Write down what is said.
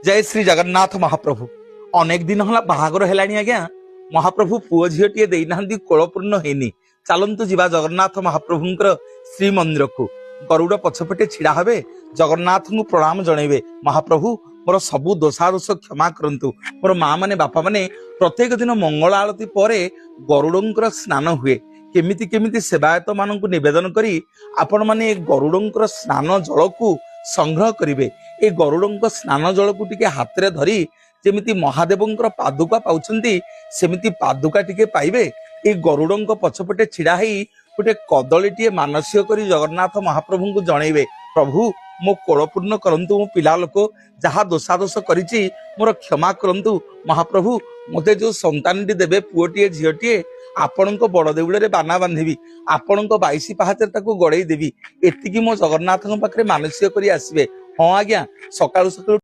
जय श्री जगन्नाथ महाप्रभु। अनेक दिन हला बाहागर हेलानी आज्ञा महाप्रभु पुओ झीटीए देना कोलपूर्ण हेनी। चलतु जीवा जगन्नाथ महाप्रभुंकर श्रीमंदिर को गरुड़ पछपटे छिड़ा हे जगन्नाथ को प्रणाम जनइबे। महाप्रभु मोर सबु दोषादोष क्षमा करंतु। मोर माँ माने बापा माने प्रत्येक दिन मंगल आरती परे गरुड़ंकर स्नान हुए। केमिति केमिति सेवायत मानक निवेदन करी आपण माने गरुड़ंकर स्नान जल को संग्रह करिवे। ए गरुड़ंक स्नान जल को टिके हाथ रे धरी जेमिति महादेवंकर पादुका पाउछंती सेमिति पादुका टिके पाइबे। ए गरुड़ंक पछपटे छिड़ा हेई गोटे कदलीटीए मानसिक करी जगन्नाथ महाप्रभु को जनइबे। प्रभु मो कोलपूर्ण करंतु, मो पिला लोक जहा दोषादोष करिछि मोर क्षमा करंतु। महाप्रभु मते जो संतानटी देबे पुओटीए झीटीए आपणक बड़ देउळे रे बाना बांधिबी, आपणक 22 पाहाचरे ताको गड़ेई देबी। एतिकी मो जगन्नाथक पाखरे मानसिक करी आसीबे। हाँ आज्ञा सकाळु सकाळु